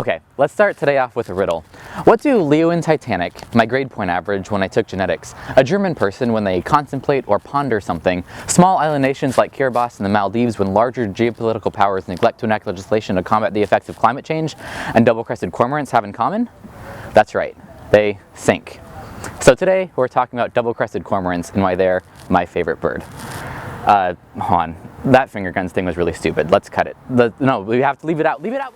Okay, let's start today off with a riddle. What do Leo in Titanic, my grade point average when I took genetics, a German person when they contemplate or ponder something, small island nations like Kiribati and the Maldives when larger geopolitical powers neglect to enact legislation to combat the effects of climate change, and double-crested cormorants have in common? That's right, they sink. So today we're talking about double-crested cormorants and why they're my favorite bird. Hold on, that finger guns thing was really stupid. Let's cut it. No, we have to leave it out. Leave it out!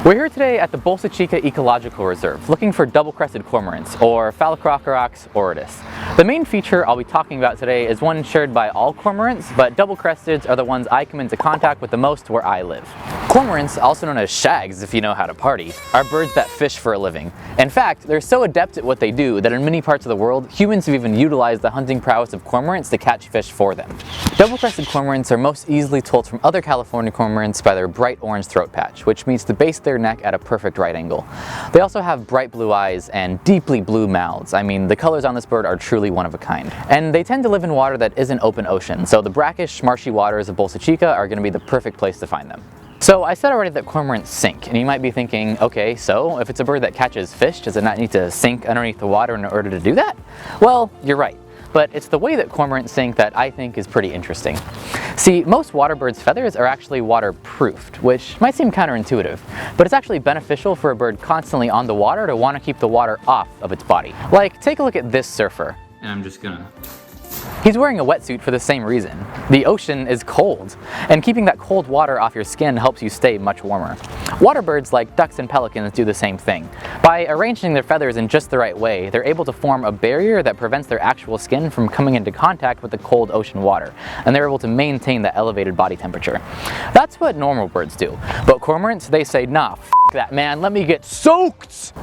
We're here today at the Bolsa Chica Ecological Reserve looking for double-crested cormorants, or Phalacrocoracids. The main feature I'll be talking about today is one shared by all cormorants, but double-cresteds are the ones I come into contact with the most where I live. Cormorants, also known as shags if you know how to party, are birds that fish for a living. In fact, they're so adept at what they do that in many parts of the world, humans have even utilized the hunting prowess of cormorants to catch fish for them. Double-crested cormorants are most easily told from other California cormorants by their bright orange throat patch, which meets the base of their neck at a perfect right angle. They also have bright blue eyes and deeply blue mouths. I mean, the colors on this bird are truly one of a kind. And they tend to live in water that isn't open ocean, so the brackish, marshy waters of Bolsa Chica are going to be the perfect place to find them. So I said already that cormorants sink, and you might be thinking, okay, so if it's a bird that catches fish, does it not need to sink underneath the water in order to do that? Well, you're right. But it's the way that cormorants sink that I think is pretty interesting. See, most water birds' feathers are actually waterproofed, which might seem counterintuitive, but it's actually beneficial for a bird constantly on the water to want to keep the water off of its body. Like, take a look at this surfer. And I'm just gonna... He's wearing a wetsuit for the same reason. The ocean is cold, and keeping that cold water off your skin helps you stay much warmer. Water birds like ducks and pelicans do the same thing. By arranging their feathers in just the right way, they're able to form a barrier that prevents their actual skin from coming into contact with the cold ocean water, and they're able to maintain that elevated body temperature. That's what normal birds do. But cormorants, they say, nah, f that man, let me get soaked!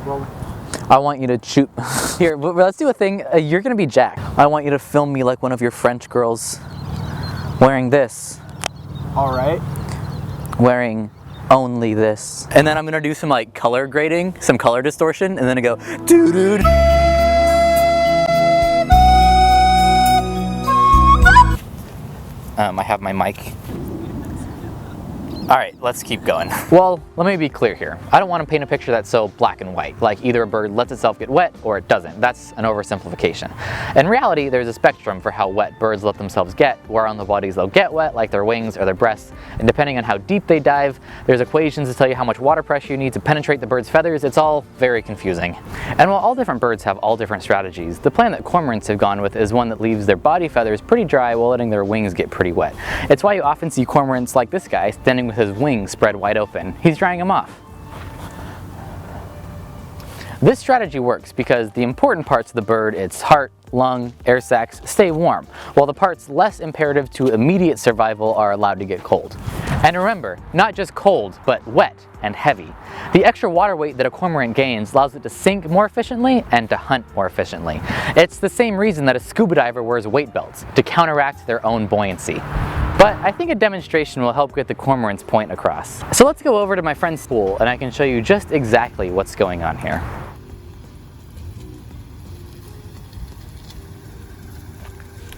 I want you to shoot. Here, let's do a thing. You're gonna be Jack. I want you to film me like one of your French girls wearing this. All right. Wearing only this. And then I'm gonna do some like color grading, some color distortion, and then I go doo-doo. I have my mic. All right, let's keep going. Well, let me be clear here. I don't want to paint a picture that's so black and white, like either a bird lets itself get wet or it doesn't. That's an oversimplification. In reality, there's a spectrum for how wet birds let themselves get, where on the bodies they'll get wet, like their wings or their breasts, and depending on how deep they dive, there's equations to tell you how much water pressure you need to penetrate the bird's feathers. It's all very confusing. And while all different birds have all different strategies, the plan that cormorants have gone with is one that leaves their body feathers pretty dry while letting their wings get pretty wet. It's why you often see cormorants like this guy standing with his wings spread wide open. He's drying them off. This strategy works because the important parts of the bird, its heart, lung, air sacs, stay warm, while the parts less imperative to immediate survival are allowed to get cold. And remember, not just cold, but wet and heavy. The extra water weight that a cormorant gains allows it to sink more efficiently and to hunt more efficiently. It's the same reason that a scuba diver wears weight belts, to counteract their own buoyancy. But I think a demonstration will help get the cormorant's point across. So let's go over to my friend's pool and I can show you just exactly what's going on here.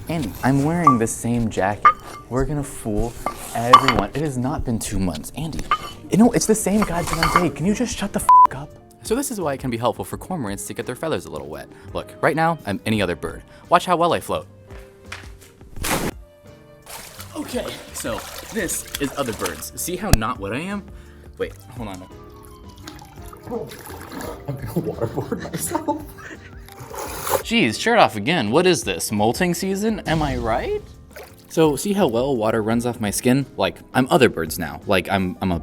Andy, I'm wearing the same jacket. We're gonna fool everyone. It has not been 2 months. Andy, you know, it's the same goddamn day. Can you just shut the f up? So this is why it can be helpful for cormorants to get their feathers a little wet. Look, right now, I'm any other bird. Watch how well I float. Okay, so this is other birds. See how not wet I am? Wait, hold on. I'm gonna waterboard myself. Geez, shirt off again. What is this, molting season? Am I right? So see how well water runs off my skin? Like, I'm other birds now. Like, I'm a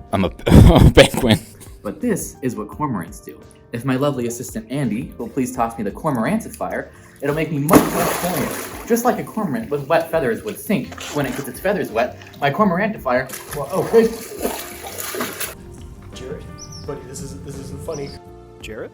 penguin. But this is what cormorants do. If my lovely assistant Andy will please toss me the cormorantifier, it'll make me much less buoyant. Just like a cormorant with wet feathers would sink when it gets its feathers wet, my cormorantifier, well, oh, hey. Jared, buddy, this isn't funny. Jared?